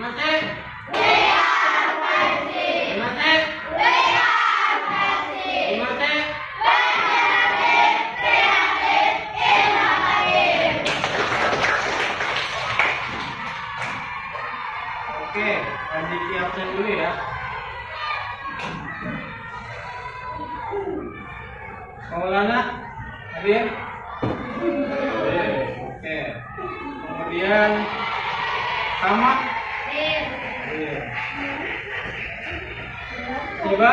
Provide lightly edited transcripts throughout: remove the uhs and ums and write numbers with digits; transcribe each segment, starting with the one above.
Mate. Oke, Adiki absen dulu ya. Maulana, hadir. Oke. Kemudian Sama. Hadir. Coba.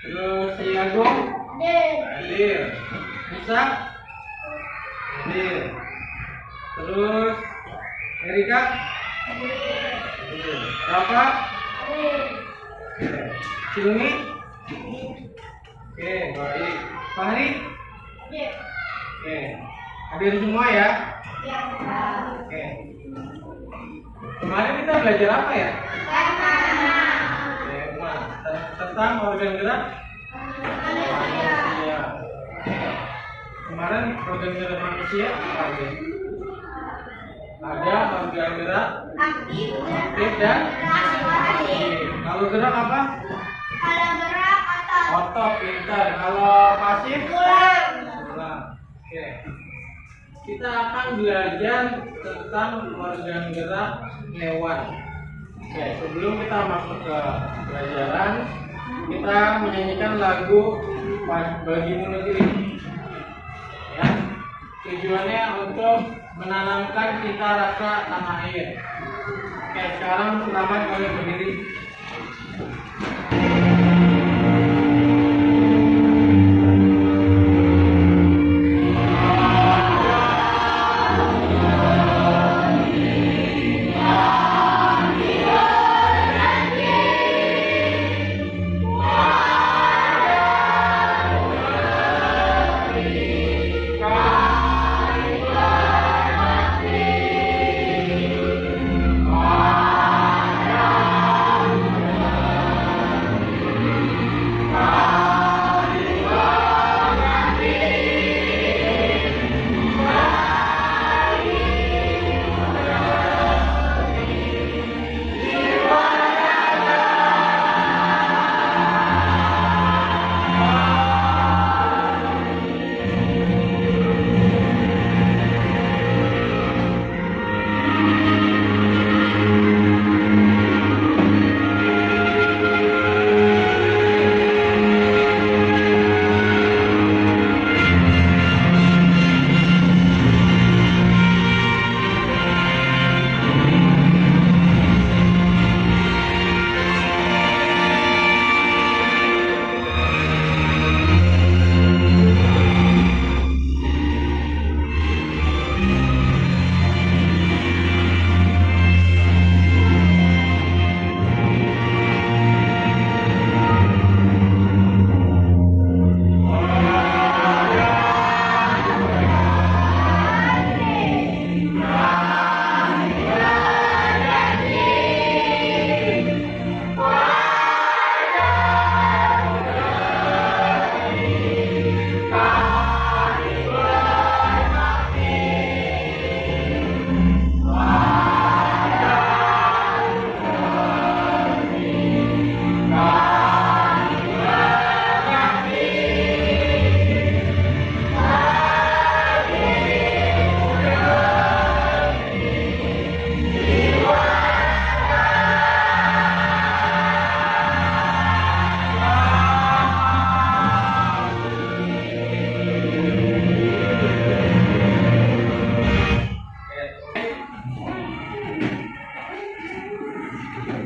Terus si Agung. Hadir. Bisa. Hadir. Terus Erika. Rafa. Ciluni. Oke, baik. Fahri. Oke, hadir semua ya. Oke. Kemarin kita belajar apa ya? Tentang organ gerak manusia. Kemarin organ gerak manusia apa aja? Ada organ gerak aktif dan pasif. Kalau gerak apa? Kalau gerak Otot, pintar. Kalau pasif? Tulang. Oke. Kita akan belajar tentang organ gerak hewan. Oke, sebelum kita masuk ke pelajaran, kita menyanyikan lagu Bagimu Negeri. Ya. Tujuannya untuk menanamkan cita rasa tanah air. Oke, sekarang selamat kalian berdiri.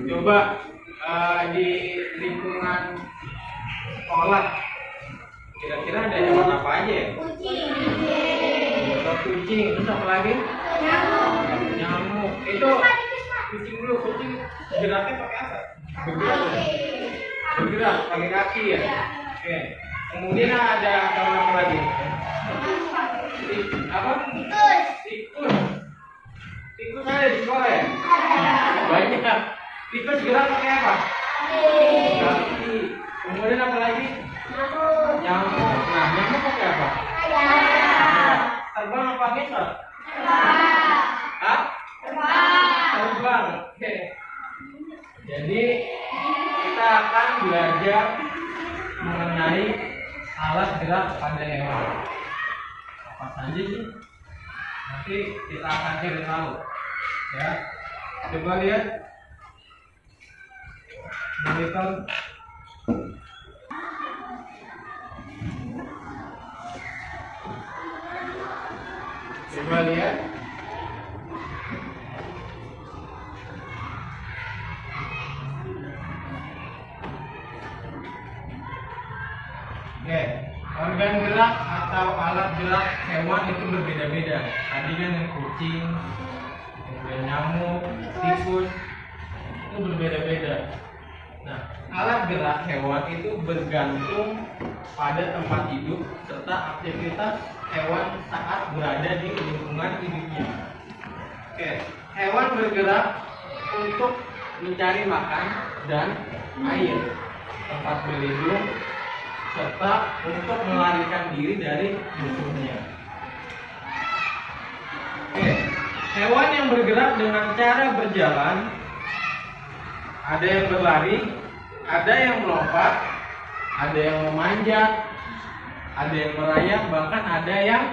Coba di lingkungan sekolah kira-kira ada hewan apa aja ya? Kucing, terus apa lagi? Nyamuk. Itu kucing dulu, kucing geraknya pakai apa? Bergerak pakai kaki ya. Oke. Kemudian ada hewan apa lagi? Apa? Tikus. Tikus ada di sekolah ya? Banyak. Tikus gerak pakai apa? Kaki. Kemudian apa lagi? Nyamuk. Nah, nyamuk pakai apa? Terbang apa ngesot? Terbang. Hah? Terbang. Terbang. Oke. Jadi kita akan belajar mengenai alat gerak pada hewan. Apa saja sih? Nanti kita akan cari tahu. Ya. Coba lihat. Monitor. Coba lihat. Oke, organ gerak atau alat gerak hewan itu berbeda-beda. Tadi kan yang kucing, kemudian nyamuk, tikus itu berbeda-beda. Nah, alat gerak hewan itu bergantung pada tempat hidup serta aktivitas hewan saat berada di lingkungan hidupnya. Oke, hewan bergerak untuk mencari makan dan air, tempat berlindung, serta untuk melarikan diri dari musuhnya. Oke, hewan yang bergerak dengan cara berjalan, ada yang berlari, ada yang melompat, ada yang memanjat, ada yang merayap, bahkan ada yang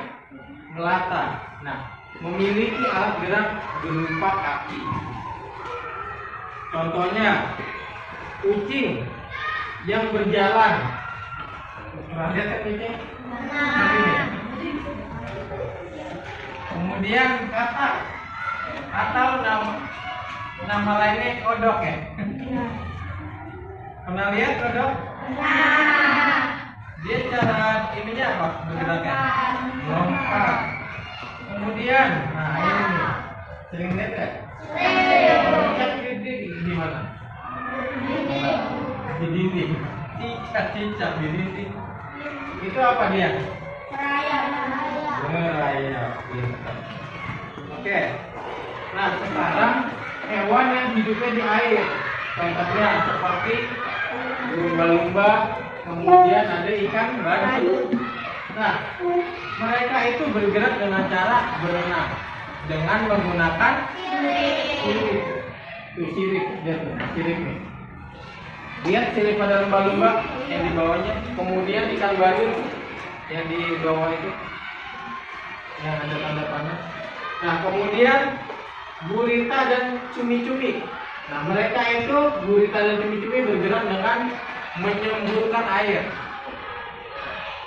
melata. Nah, memiliki alat gerak berupa kaki. Contohnya, kucing yang berjalan. Pernah lihat kan kucing? Kemudian katak atau nama lainnya kodok ya. Pernah lihat kodok? Dia cara ininya apa bergeraknya? Lompat. Kemudian, nah ini sering lihat ya? Di mana? Di dinding. Cicak di dinding. Itu apa dia? Merayap. Oke. Nah, sekarang hewan yang hidupnya di air. Contohnya seperti lumba-lumba, kemudian ada ikan batu. Nah, mereka itu bergerak dengan cara berenang dengan menggunakan sirip. Tuh sirip, lihat tuh, sirip nih. Lihat sirip pada lumba-lumba yang di bawahnya, kemudian ikan badut yang di bawah itu, yang ada tanda panah. Nah, kemudian gurita dan cumi-cumi. Nah, mereka itu gurita dan cumi-cumi bergerak dengan menyemburkan air.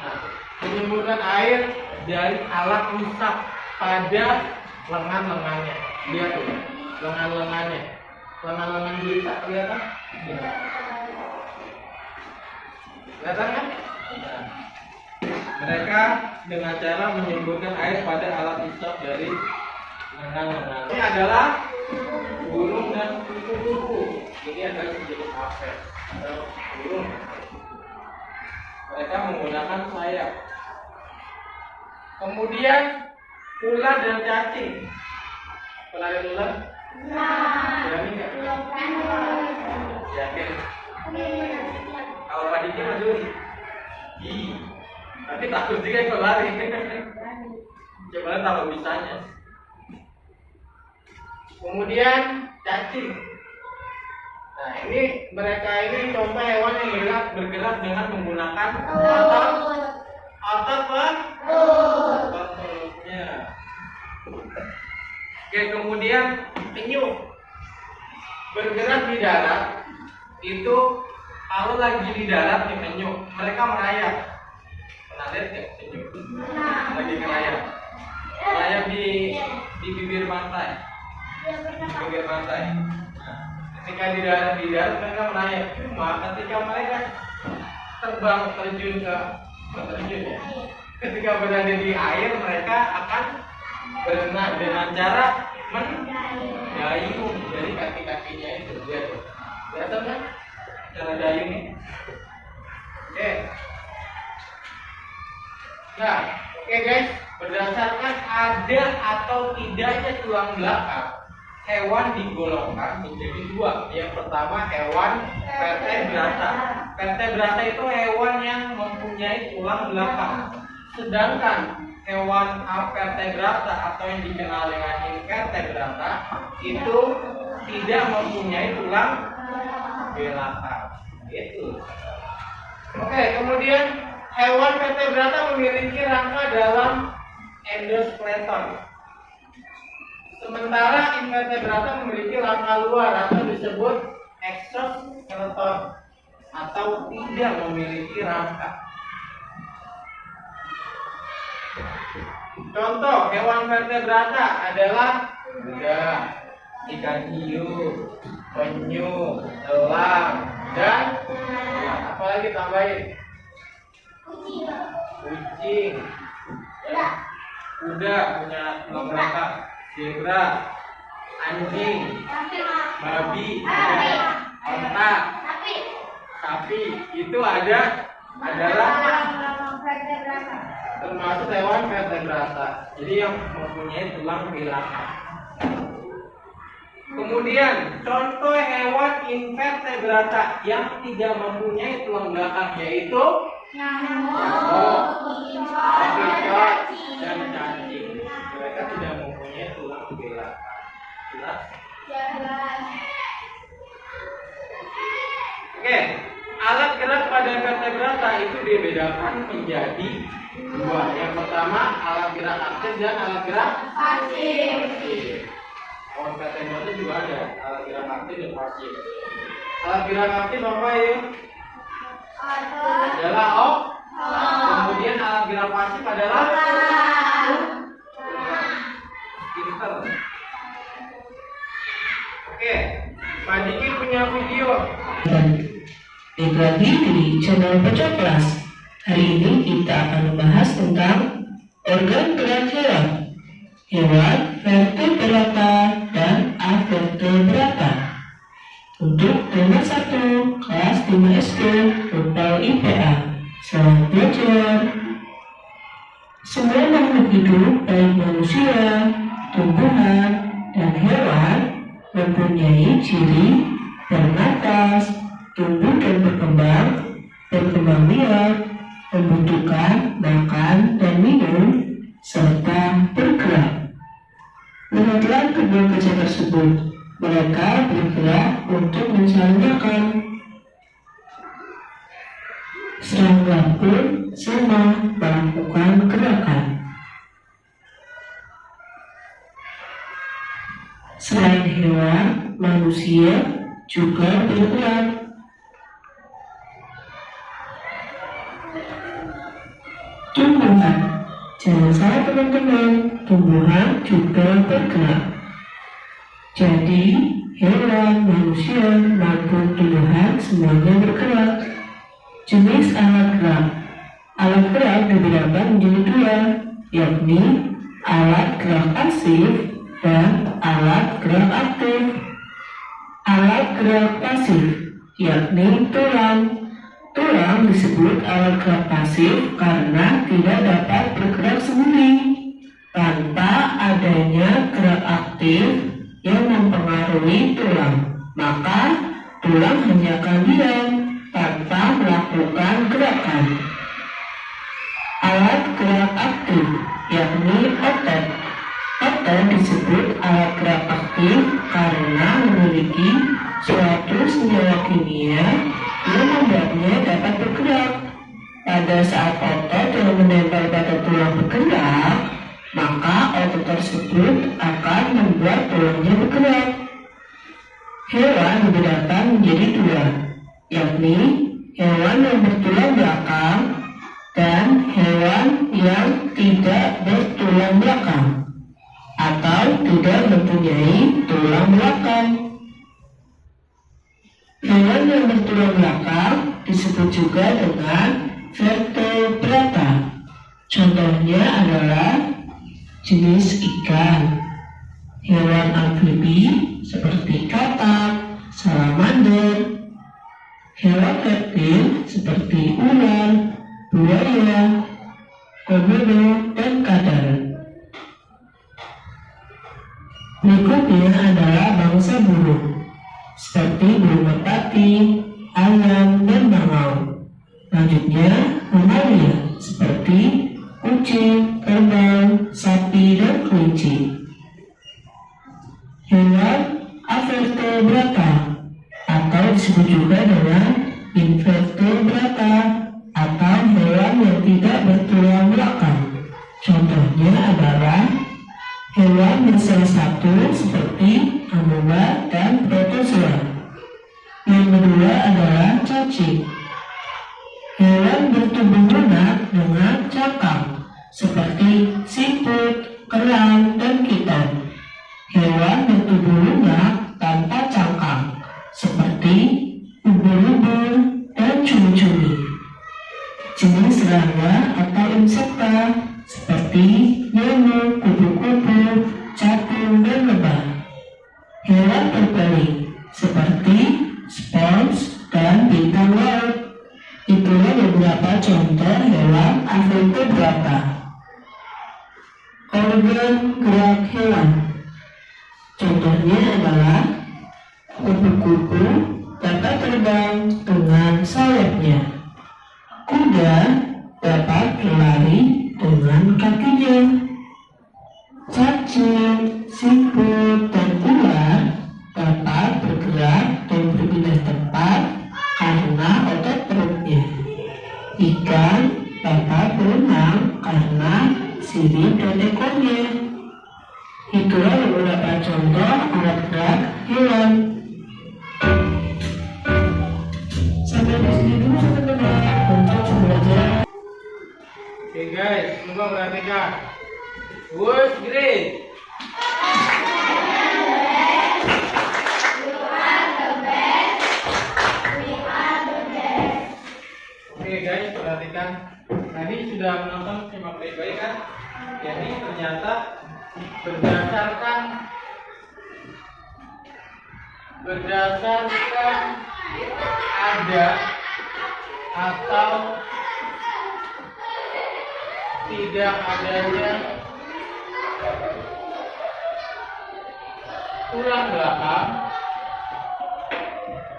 Nah, menyemburkan air dari alat usap pada lengan-lengannya. Lihat tuh, lengan-lengannya. Lengan-lengan gurita kelihatan? Kelihatan kan? Nah, mereka dengan cara menyemburkan air pada alat usap dari lengan-lengan. Ini adalah burung dan kupu-kupu. Ini adalah jenis apel atau burung. Mereka menggunakan sayap. Kemudian ular dan cacing. Pernah lihat ular? Berani nggak? Yakin? Kalau padinya masuk. Tapi takut juga kalau lari. Coba lihat kalau bisanya. Kemudian cacing. Nah, ini mereka ini contoh hewan yang bergerak dengan menggunakan otot perutnya. Oke, kemudian penyu bergerak di darat. Itu kalau lagi di darat nih penyu, mereka merayap. Pernah lihat nggak penyu? Lagi merayap. Merayap di bibir pantai. Bibir pantai. Nah, ketika di darat mereka merayap. Cuma ketika mereka terbang terjun ya. Ketika berada di air mereka akan berenang dengan cara mendayung dari kaki-kakinya itu. Lihat kan? Cara dayung ini. Oke. Nah, oke guys, berdasarkan ada atau tidaknya tulang belakang, hewan digolongkan menjadi dua. Yang pertama hewan vertebrata. Vertebrata itu hewan yang mempunyai tulang belakang. Sedangkan hewan vertebrata atau yang dikenal dengan invertebrata itu tidak mempunyai tulang belakang. Itu. Oke, kemudian hewan vertebrata memiliki rangka dalam endoskeleton. Sementara invertebrata memiliki rangka luar atau disebut exoskeleton atau tidak memiliki rangka. Contoh hewan vertebrata adalah kuda, ikan hiu, penyu, elang, dan apalagi tambahin? Kucing, kuda punya tulang belakang, zebra, anjing, babi, onta, sapi, itu adalah termasuk hewan vertebrata. Jadi yang mempunyai tulang belakang. Kemudian contoh hewan invertebrata yang tidak mempunyai tulang belakang yaitu bekicot dan cacing. Mereka tidak mempunyai tulang belakang. Jelas? Oke, alat gerak pada vertebrata itu dibedakan menjadi dua. Yang pertama alat gerak aktif dan alat gerak pasif. Hewan vertebrata juga ada alat gerak aktif dan pasif. Alat gerak aktif apa ya? Adalah kemudian alat gerak pasif adalah pinter. Oke, Pak Diki punya video. Lagi di channel Pojok Kelas. Hari ini kita akan membahas tentang organ gerak hewan, hewan vertebrata dan avertebrata. Untuk tema 1 kelas 5 SD total IPA. Selamat belajar. Semua makhluk hidup baik manusia, tumbuhan, dan hewan mempunyai ciri bernafas, tumbuh dan berkembang, berkembang biak, membutuhkan makan dan minum, serta bergerak. Lihatlah kedua kerja tersebut. Mereka bergerak untuk mencari makan. Serangga pun sama melakukan gerakan. Selain hewan, manusia juga bergerak. Tumbuhan, jangan salah teman-teman, tumbuhan juga bergerak. Jadi, hewan, manusia, maupun tumbuhan semuanya bergerak. Jenis alat gerak. Alat gerak dibedakan menjadi dua, yakni alat gerak pasif dan alat gerak aktif. Alat gerak pasif, yakni tulang. Tulang disebut alat gerak pasif karena tidak dapat bergerak sendiri. Tanpa adanya gerak aktif yang mempengaruhi tulang, maka tulang hanya akan diam tanpa melakukan gerakan. Alat gerak aktif, yakni otot. Otot disebut alat gerak aktif karena memiliki suatu senyawa kimia yang membuatnya dapat bergerak. Pada saat otot yang menempel pada tulang bergerak, maka otot tersebut akan membuat tulangnya bergerak. Hewan dibedakan menjadi dua, yakni hewan yang bertulang belakang dan hewan yang tidak bertulang belakang atau tidak mempunyai tulang belakang. Hewan yang bertulang belakang disebut juga dengan vertebrata. Contohnya adalah jenis ikan, hewan amfibi seperti katak, salamander, hewan reptil seperti ular, buaya, komodo, dan kadal. Berikutnya adalah bangsa burung, seperti burung merpati, ayam, dan bangau. Lanjutnya, mamalia seperti kucing, kerbau, sapi, dan kelinci. Hewan avertebrata atau disebut juga dengan invertebrata atau hewan yang tidak bertulang belakang. Contohnya adalah hewan bersel satu seperti amoeba dan protozoa. Yang kedua adalah cacing. Hewan bertubuh lunak dengan cangkang seperti siput, kerang, dan kiton. Hewan bertubuh lunak tanpa cangkang seperti ubur-ubur dan cumi-cumi. Jenis serangga atau insekta seperti nyamuk, kupu-kupu, capung, dan lebah. Hewan berpeling seperti spons dan bintang laut. Itulah beberapa contoh hewan avertebrata. Organ gerak hewan. Contohnya adalah kupu-kupu dapat terbang dengan sayapnya. Kuda dapat berlari dengan kakinya. Cacing, siput, dan ular dapat bergerak dan berpindah tempat karena otot perutnya. Ikan dapat berenang karena sirip dan ekornya. Itulah beberapa contoh alat gerak hewan. Sampai di sini dulu teman-teman untuk belajar. Oke guys, coba perhatikan. Word grade. Oke guys, perhatikan. Tadi sudah menonton simak baik-baik kan? Jadi ternyata berdasarkan ada atau tidak adanya tulang belakang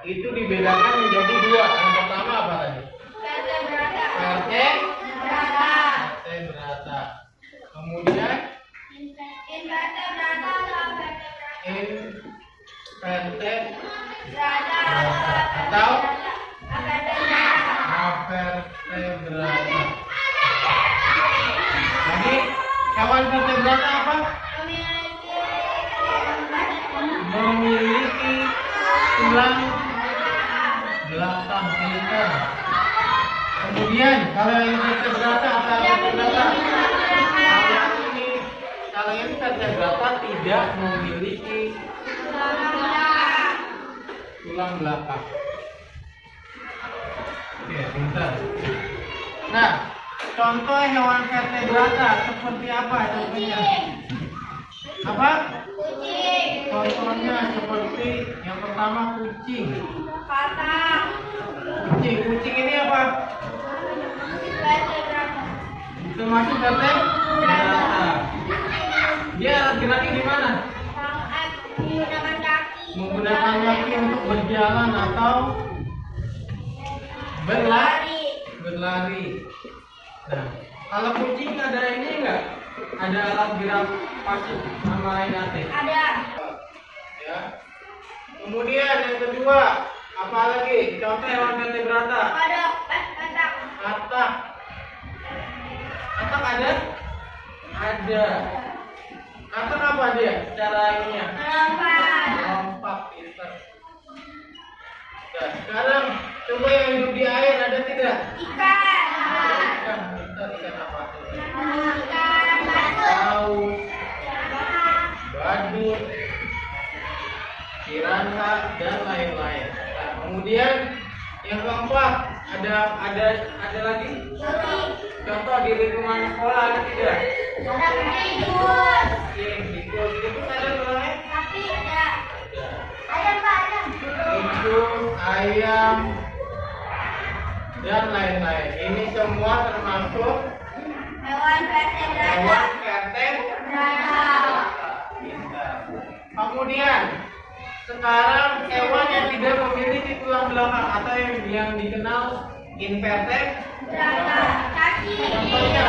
itu dibedakan menjadi dua. Yang pertama apa tadi? Vertebrata. Kemudian invertebrata atau avertebrata. Jadi hewan vertebrata apa? Memiliki tulang belakang filter. Kemudian kalau yang vertebrata atau vertebrata, kalau yang vertebrata tidak memiliki tulang belakang. Oke, bentar. Nah, contoh hewan vertebrata seperti apa contohnya? Apa? Contohnya seperti yang pertama kucing. Kucing ini apa? Termasuk vertebrata. Dia alat geraknya di mana? Menggunakan kaki untuk berjalan atau berlari. Nah, kalau kucing ada ini enggak? Ada alat gerak pasif sama lain-lain? Ada. Ya. Kemudian yang kedua, apa lagi? Contoh hewan vertebrata. Ada. Katak. Katak ada? Ada. Katak apa dia? Cara ininya? Lompat. Pintar. Nah, sekarang coba yang hidup di air ada tidak? Ikan. Ikan apa? Paus, badut, piranha, dan lain-lain. Nah, kemudian yang keempat ada lagi? Contoh di lingkungan sekolah ada tidak? Tikus ada tulangnya? Tikus, ayam, dan lain-lain. Ini semua termasuk hewan vertebrata. Kemudian sekarang hewan yang tidak memiliki tulang belakang atau yang dikenal invertebrata. Contohnya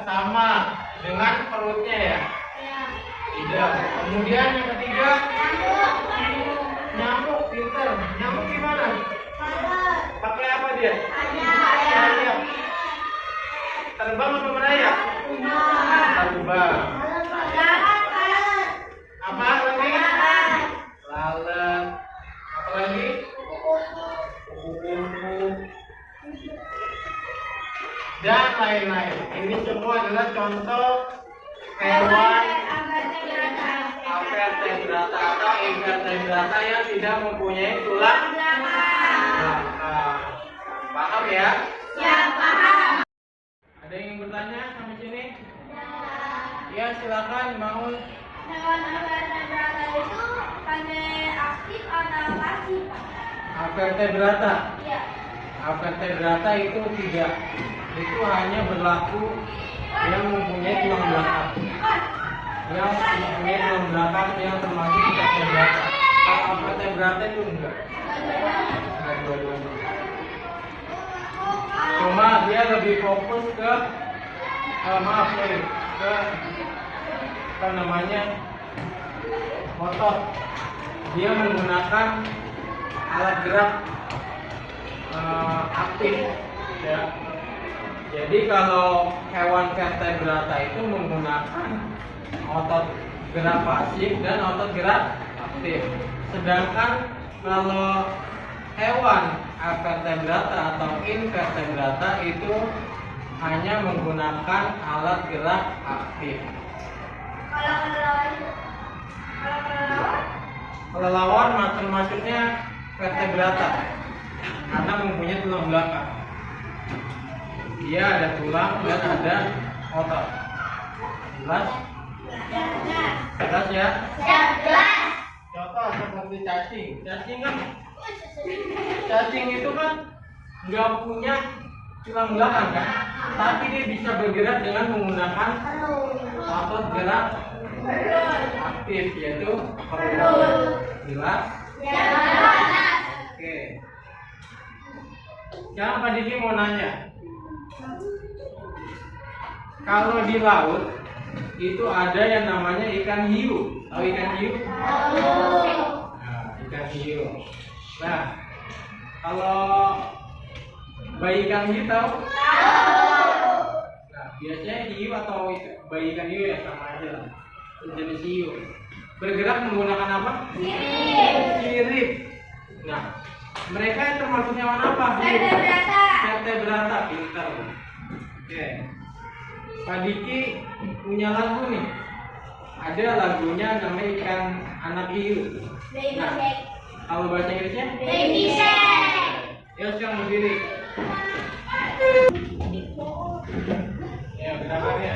sama dengan perutnya ya? Tidak. Kemudian yang ketiga, nyamuk, pinter. Nyamuk gimana? Pakai apa dia? Sayap. Terbang apa merayap? Terbang. Apa lagi? Lalat. Apa lagi? Kupu-kupu. Dan lain-lain. Ini semua adalah contoh hewan vertebrata atau invertebrata yang tidak mempunyai tulang belakang. Paham ya? Ya, paham. Ada yang ingin bertanya sampai sini? Ya, silakan bangun. Hewan vertebrata itu pada aktif atau pasif, Pak? Vertebrata. Iya. Vertebrata itu tidak. Itu hanya berlaku yang mempunyai tulang belakang. Yang mempunyai tulang belakang yang termasuk vertebrata. Kalau vertebrata itu enggak. Enggak dua-duanya. Cuma dia lebih fokus ke ke apa namanya, otot. Dia menggunakan alat gerak aktif ya. Jadi kalau hewan vertebrata itu menggunakan otot gerak pasif dan otot gerak aktif. Sedangkan kalau hewan vertebrata atau invertebrata itu hanya menggunakan alat gerak aktif. Kelelawar maksudnya vertebrata karena mempunyai tulang belakang. Dia ada tulang dan ada otot. Jelas? Jelas ya? Jelas. Contoh seperti cacing. Cacing itu kan nggak punya tulang belakang kan, tapi dia bisa bergerak dengan menggunakan otot gerak aktif, yaitu perut. Jelas? Jelas. Oke. Sekarang Pak Diki mau nanya, kalau di laut itu ada yang namanya ikan hiu. Tahu ikan hiu? Nah, ikan hiu. Nah, kalau bayi ikan hiu tahu? Nah, biasanya hiu atau bayi ikan hiu ya sama aja lah. Jenis hiu. Bergerak menggunakan apa? Sirip. Nah, mereka yang termasuk hewan apa? Vertebrata. Vertebrata, pintar. Oke. Pak Diki punya lagu nih. Ada lagunya namanya ikan anak hiu. Nah, kalau bahasa Inggrisnya? Baby shark. Ya, sekarang berdiri. Ya, gerakannya.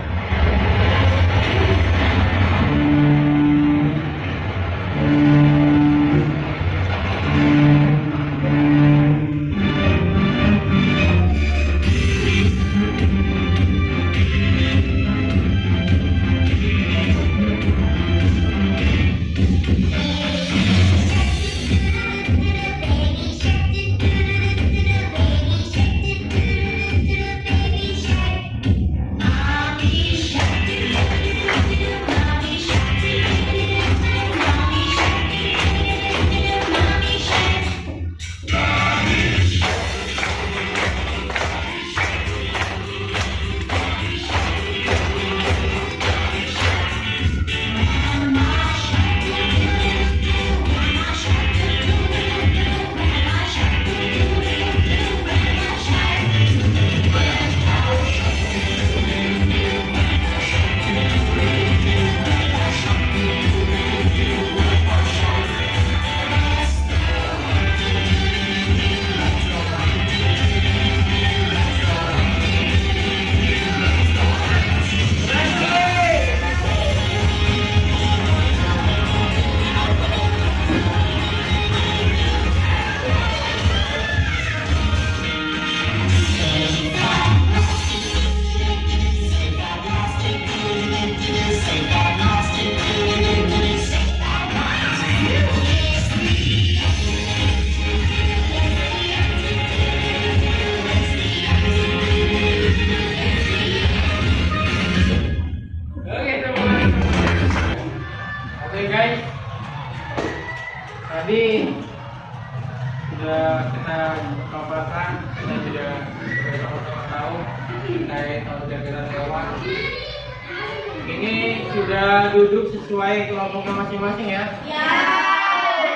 sudah duduk sesuai kelompoknya masing-masing ya? Ya.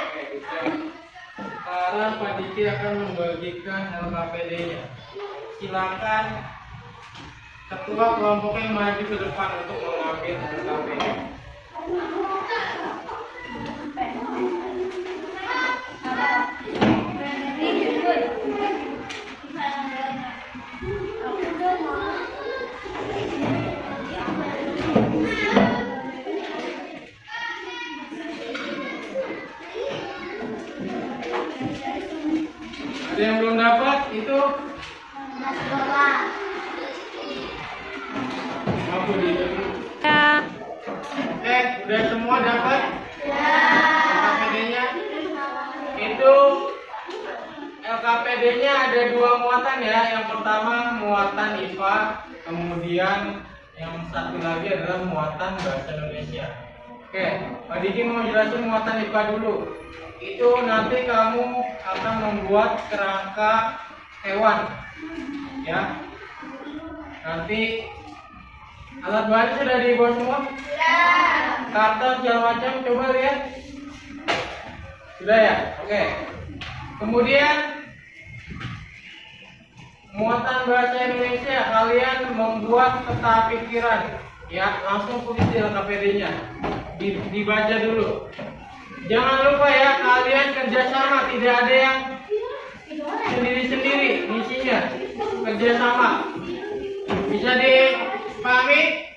Oke, bisa. Sekarang Pak Diki akan membagikan LKPD-nya. Silakan ketua kelompoknya maju ke depan untuk mengambil LKPD. Ada yang belum dapat itu? Aku di udah semua dapat? LKPD-nya? Itu LKPD-nya ada dua muatan ya. Yang pertama muatan IPA, kemudian yang satu lagi adalah muatan bahasa Indonesia. Oke, Pak Diki mau jelasin muatan IPA dulu. Itu nanti kamu akan membuat kerangka hewan, ya. Nanti alat bahannya sudah dibawa semua? Karton segala macam, coba lihat. Sudah ya? Oke. Kemudian muatan bahasa Indonesia, kalian membuat peta pikiran, ya. Langsung tulis di LKPD-nya. Dibaca dulu. Jangan lupa ya, kalian kerjasama, tidak ada yang sendiri-sendiri isinya. Kerjasama. Bisa dipahami?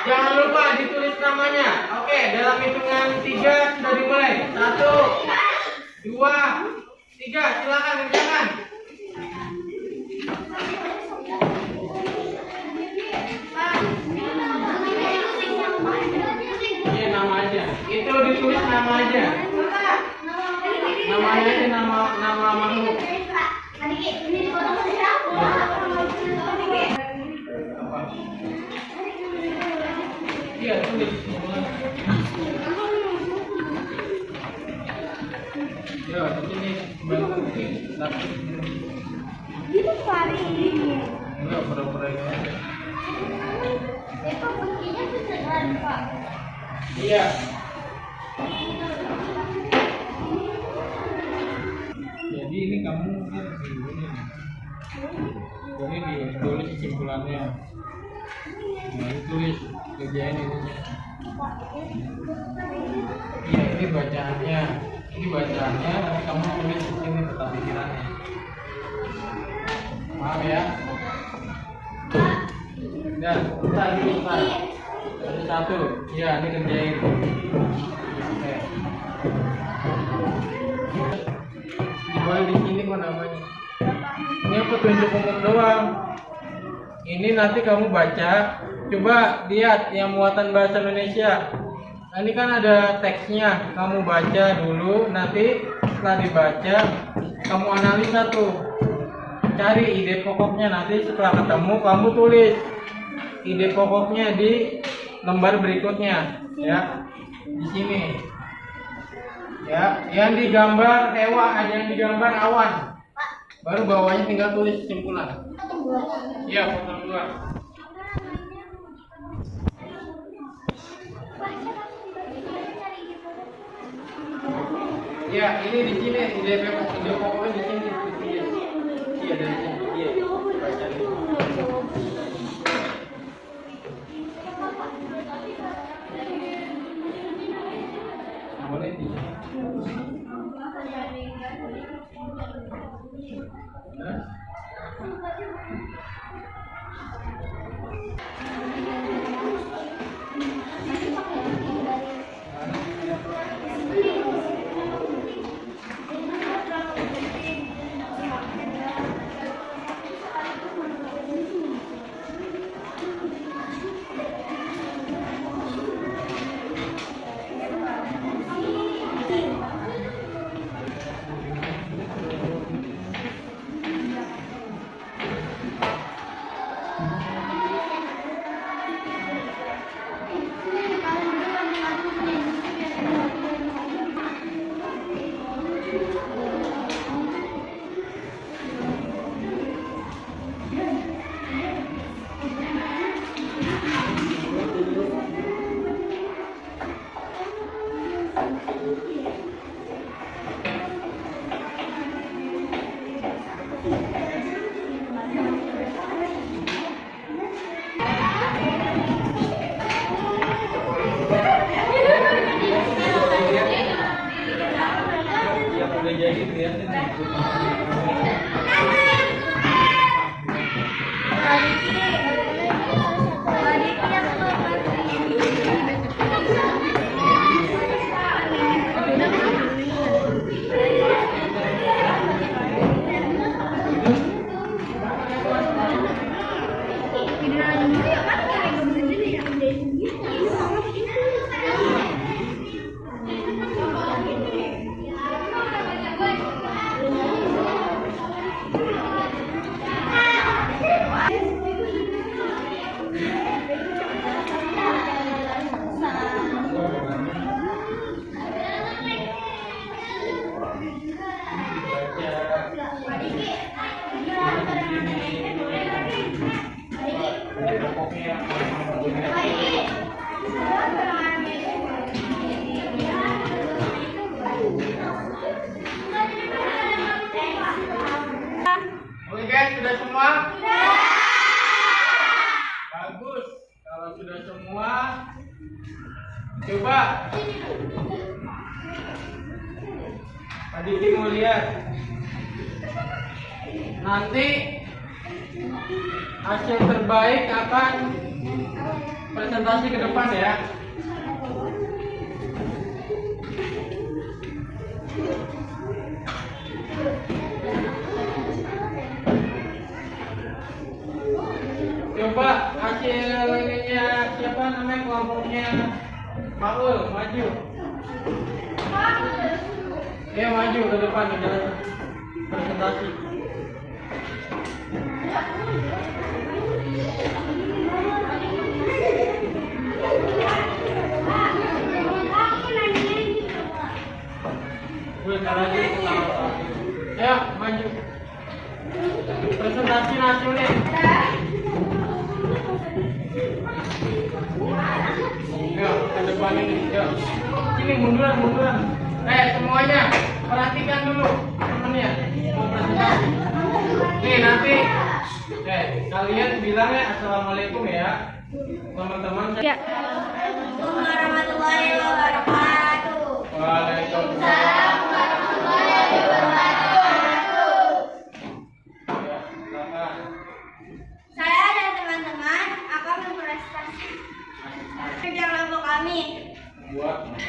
Jangan lupa ditulis namanya. Oke, dalam hitungan 3 sudah dimulai. 1, 2, 3, silakan kerjakan. Iya, nama aja. Itu ditulis nama aja. Namanya aja, nama makhluk. Apa? Iya, tulis. Ya, di sini bantu lapis. Itu pari. Enggak, pura-pura ini aja. Itu bentuknya beneran, Pak. Iya. Jadi ini kamu mungkin ini ditulis kesimpulannya. Nah, ditulis kerjain ini. Iya, ini bacaannya. Ini bacaannya, nanti kamu tulis di sini peta pikirannya. Paham ya? Dan selesai. Ada satu, ya ini kerjain. Oke. Dibuat di sini kok namanya. Ini petunjuk umum doang. Ini nanti kamu baca. Coba lihat yang muatan bahasa Indonesia. Nah, ini kan ada teksnya. Kamu baca dulu. Nanti setelah dibaca, kamu analisa tuh. Cari ide pokoknya. Nanti setelah ketemu, kamu tulis ide pokoknya di lembar berikutnya, ya, di sini, ya, yang digambar hewan, ada yang digambar awan, baru bawahnya tinggal tulis kesimpulan. Ya, potong dua. Ya, ini di sini ide pokoknya di sini. Iya, dari sini. Iya, baca dulu. Boleh di sini. Jadi lihatin nih. Oke guys, sudah semua? Bagus. Kalau sudah semua, coba tadi kita mau lihat. Nanti hasil terbaik akan presentasi ke depan ya. Coba hasil ininya siapa namanya kelompoknya Paul maju. Ya maju ke depan menjelaskan presentasi. Ya maju. Presentasi nasional. Ya, ke depan ini. Ya. Sini munduran. Semuanya perhatikan dulu temennya. Mau presentasi. Nih nanti kalian bilangnya assalamualaikum ya. Teman-teman. Ya. Assalamualaikum warahmatullahi wabarakatuh. Waalaikumsalam warahmatullahi wabarakatuh. Ya, silakan. Saya dan teman-teman akan mempresentasi kerja kelompok kami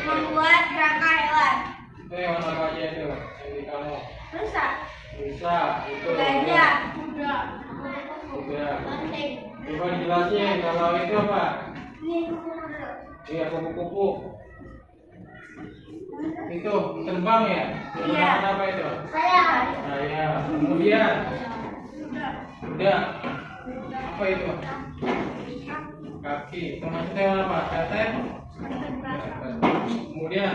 membuat kerangka hewan. Itu hewan apa aja itu? Yang di kamu? Rusa, Bisa, itu. gajah, Kuda. banteng. Coba dijelasin kalau itu apa? Ini kuda. Iya, kupu-kupu. Itu terbang ya? Iya. Menggunakan apa itu? Saya. Saya. Kemudian kuda. Apa itu? Kaki. Itu maksudnya hewan apa? Tetek. Kemudian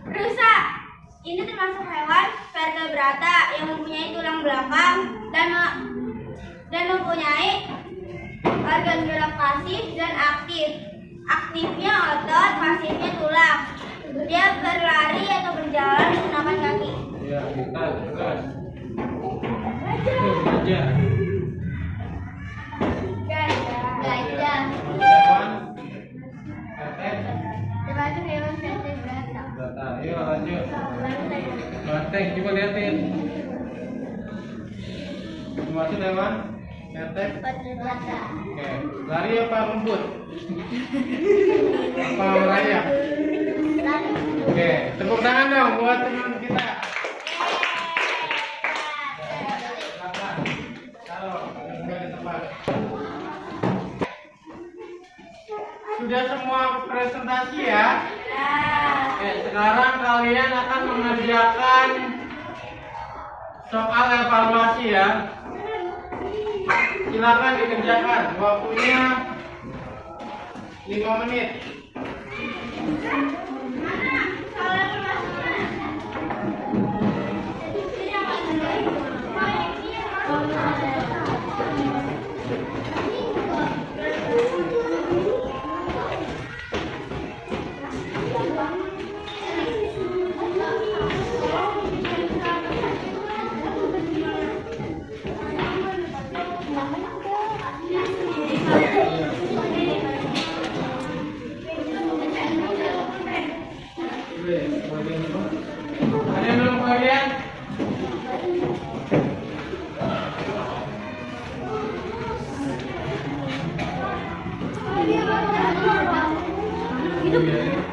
Rusa. Ini termasuk hewan vertebrata yang mempunyai tulang belakang dan mempunyai organ gerak pasif dan aktif. Aktifnya otot, pasifnya tulang. Dia berlari atau berjalan menggunakan kaki. ya kita tugas. Itu gajah. Gajah. Hewan. Tetek. Termasuk hewan vertebrata. Data. Ayo lanjut. Banteng, coba liatin. Termasuk hewan. Tetek. Vertebrata. Oke, lari apa ngebut? Apa merayap? Oke, tepuk tangan dong buat teman kita. Silakan. Taruh, enggak di tempat. Sudah semua presentasi ya? Oke, sekarang kalian akan mengerjakan soal evaluasi ya. Silakan dikerjakan. Waktunya 5 menit. biasanya.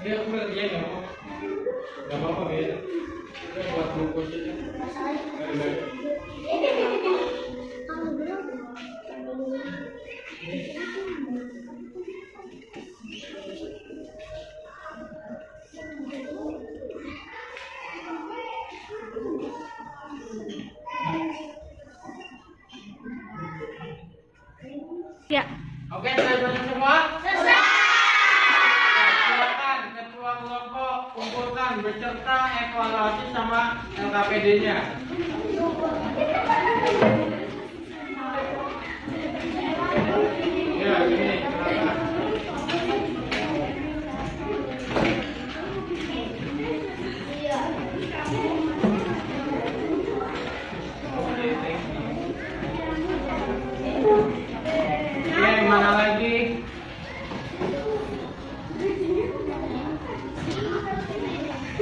Ini aku ngerjain ya, Pak. Gak apa-apa, ya. Kita buat bungkus aja. Ya. Oke, sudah selesai semua? Selesai. Silakan ketua kelompok kumpulkan beserta evaluasi sama LKPD-nya. Ya, ini silakan. Oke, thank you. Oke, mana lagi?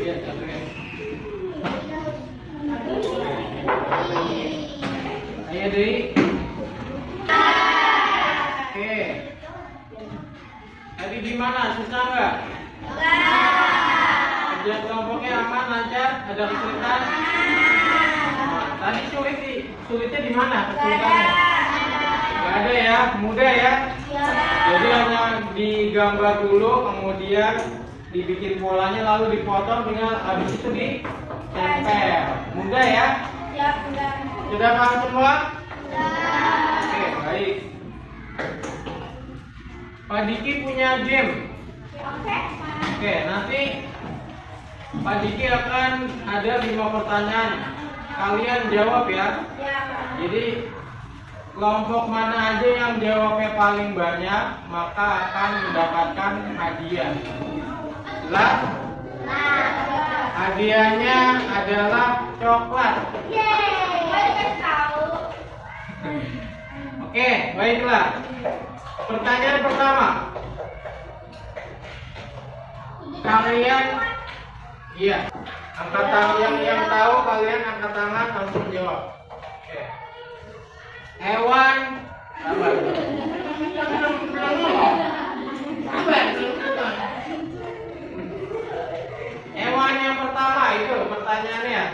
Ya, satu ya. Ayo, Dei. Oke. Tadi gimana? Susah nggak? Kerja kelompoknya aman, lancar? Ada kesulitan? Tadi sulitnya di mana? Kesulitannya? Nggak ada ya, mudah ya. Jadi hanya digambar dulu, kemudian dibikin polanya, lalu dipotong, tinggal habis itu ditempel. Mudah ya? Sudah paham semua? Oke, baik. Pak Diki punya game. Oke, nanti Pak Diki akan ada 5 pertanyaan. Kalian jawab ya. Jadi kelompok mana aja yang jawabnya paling banyak, maka akan mendapatkan hadiah. Jelas? Hadiahnya adalah coklat. Oke, baiklah. Pertanyaan pertama. Kalian, iya, angkat tangan yang tahu, kalian angkat tangan langsung jawab. Oke. Hewan apa? Hewan yang pertama itu pertanyaannya.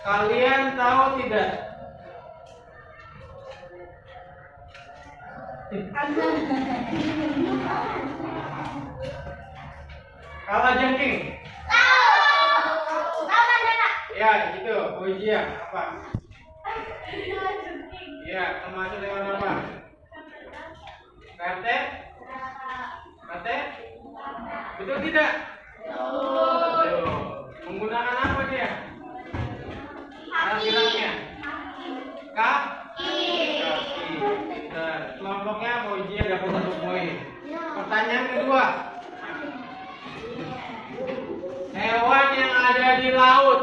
Kalian tahu tidak? Kalajengking. Ya, itu ujian apa? Ya, termasuk hewan apa? Kate? Kate? Betul tidak? Betul. Menggunakan apa dia? Alat geraknya? Kaki. Nah, kelompoknya mau ujian dapat 1 poin. Pertanyaan kedua. Hewan yang ada di laut.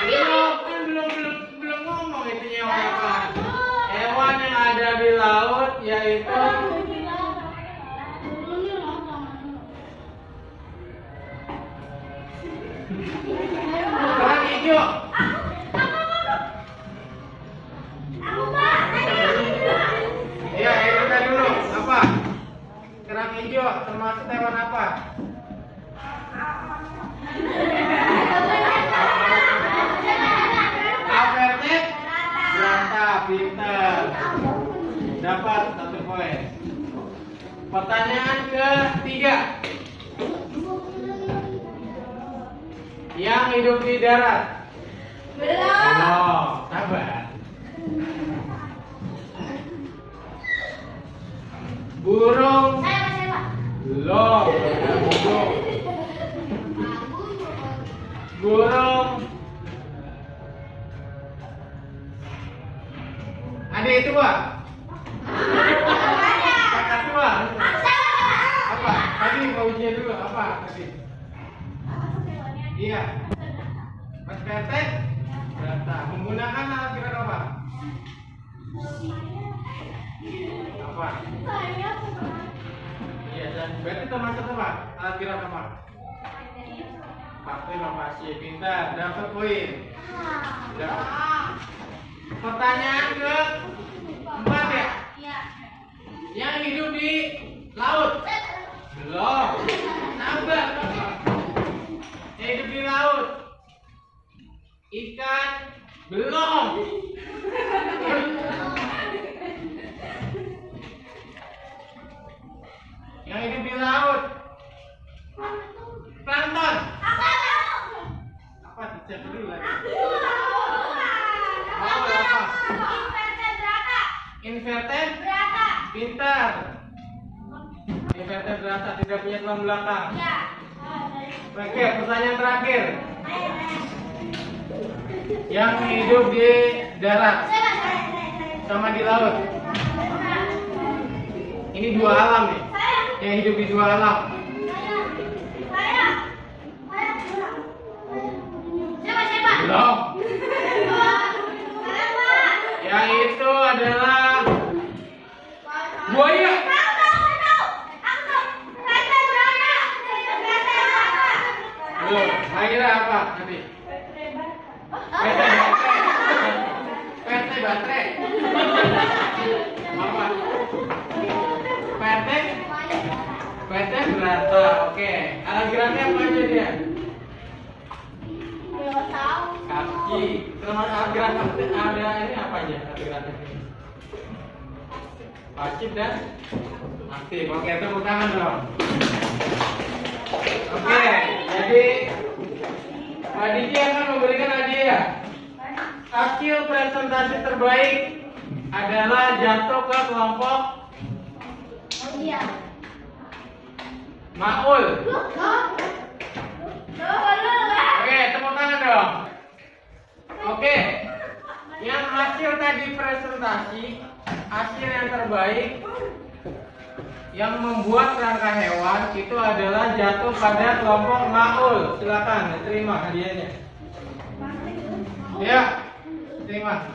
Belum ngomong itu hewan apa. Hewan yang ada di laut yaitu kerang hijau. Ya, kita dulu apa? Kerang hijau termasuk hewan apa? Averted berata, pinter. Dapat 1 poin. Pertanyaan ketiga. Yang hidup di darat. Belum, sabar. Burung. Belum, burung. Burung. Adik tua. Kakak tua. Apa? Tadi mau ujian dulu apa tadi? Iya. Mas Petek. Data. Menggunakan alat gerak apa? Apa? Iya, dan berarti termasuk apa? Alat gerak apa? Terima kasih, pintar, dapat poin. Pertanyaan ke 4 ya? Iya. Yang hidup di laut? Belum. Sabar. Yang hidup di laut? Ikan? Belum. Yang hidup di laut? Plankton. Apa? Dicek dulu lagi. Invertebrata. Pintar. Invertebrata tidak punya tulang belakang. Iya. Oke, pertanyaan terakhir. Yang hidup di darat sama di laut. Ini dua alam nih. Yang hidup di dua alam. Belum. Yang itu adalah buaya. Belum. Akhirnya apa nanti? PT baterai. Apa? PT berata. Oke. Alat geraknya apa aja dia? Kaki. Terus alat gerak ada ini apa aja? Alat geraknya ini. Pasif dan aktif. Oke, tepuk tangan dong. Oke, jadi Pak Diki akan memberikan hadiah. Hasil presentasi terbaik adalah jatuh ke kelompok Maul. Oke, tepuk tangan dong. Oke, yang hasil tadi presentasi, hasil yang terbaik yang membuat kerangka hewan itu adalah jatuh pada kelompok Maul. Silakan terima hadiahnya. Ya, terima.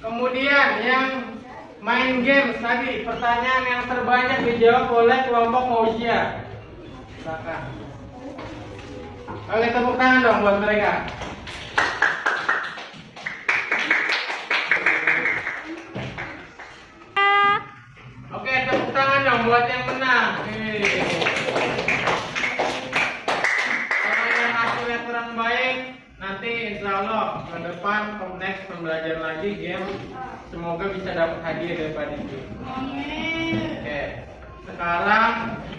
Kemudian yang main game tadi, pertanyaan yang terbanyak dijawab oleh kelompok Mauzia. Silakan. Oke, tepuk tangan dong buat mereka. Oke, tepuk tangan dong buat yang menang. Kalau yang hasilnya kurang baik, nanti insya Allah ke depan next pembelajaran lagi game. Semoga bisa dapat hadiah dari Pak Diki. Oke, sekarang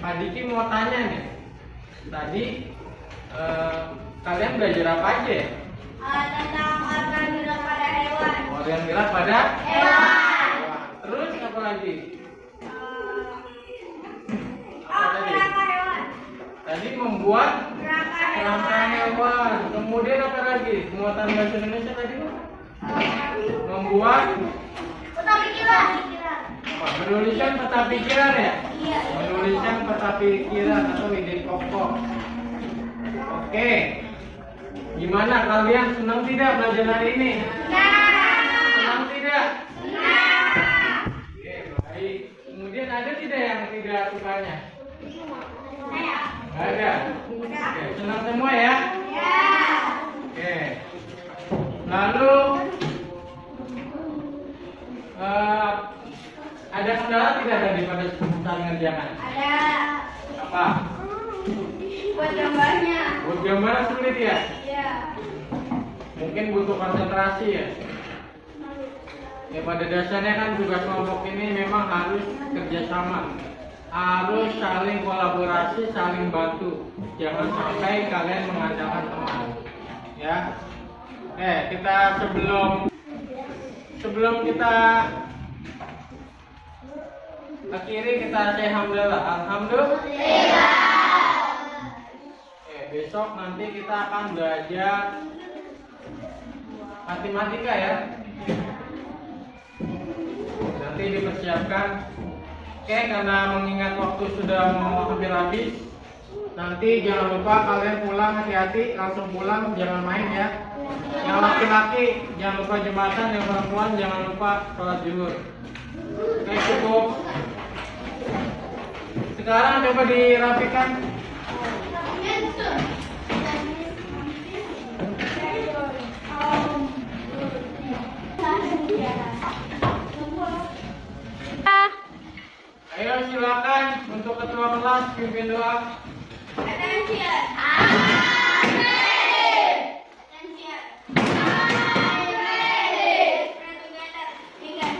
Pak Diki mau tanya nih. Tadi kalian belajar apa aja ya? Tentang organ gerak pada hewan. Organ gerak pada Hewan. Terus apa lagi? Kerangka hewan. Tadi membuat Kerangka kerangka hewan. Kemudian apa lagi? Muatan bahasa Indonesia tadi? Membuat Peta pikiran. menuliskan peta pikiran ya? Iya. Menuliskan peta pikiran atau ide pokok. Oke. Gimana kalian senang tidak belajar hari ini? Senang tidak? Oke, baik. Kemudian ada tidak yang tidak sukanya? Ada. Oke, senang semua ya? Oke. Lalu ada kendala tidak tadi pada saat ngerjakan? Ada. Apa? Buat gambarnya. Buat gambaran sulit ya? Iya. Mungkin butuh konsentrasi ya? Ya pada dasarnya kan tugas kelompok ini memang harus kerjasama, harus saling kolaborasi, saling bantu. Jangan sampai kalian mengandalkan teman. Ya. Kita sebelum kita akhiri kita say alhamdulillah. Alhamdulillah. Besok nanti kita akan belajar matematika ya. Nanti dipersiapkan. Oke, karena mengingat waktu sudah mau hampir habis, nanti jangan lupa kalian pulang hati-hati, langsung pulang, jangan main ya. Yang laki-laki jangan lupa jembatan, yang perempuan jangan lupa sholat zuhur. Oke, cukup. Sekarang coba dirapikan. Ayo silakan untuk ketua kelas pimpin doa. Attention. I'm ready. Attention. I'm ready. Pray together. Begin.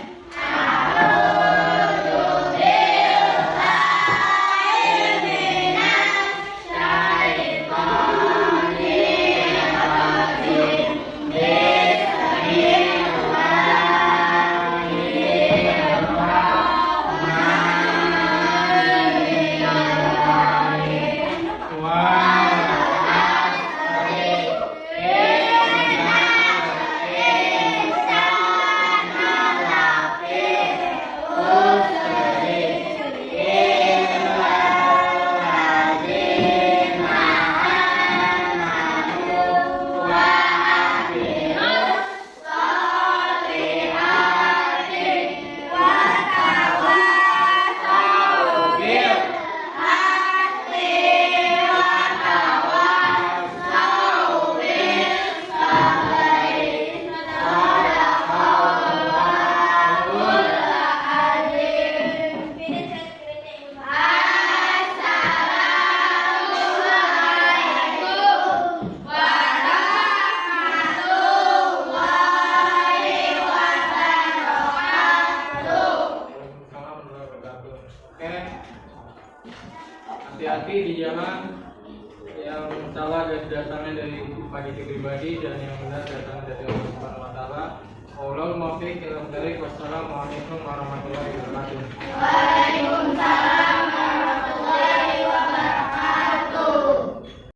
Oke, hati-hati di jalan. Yang salah datangnya dari pagi pribadi dan yang benar datangnya dari Allah Subhanahu wa taala. Wallahul muwaffiq ila thoriq. Wassalamualaikum warahmatullahi wabarakatuh. Waalaikumsalam.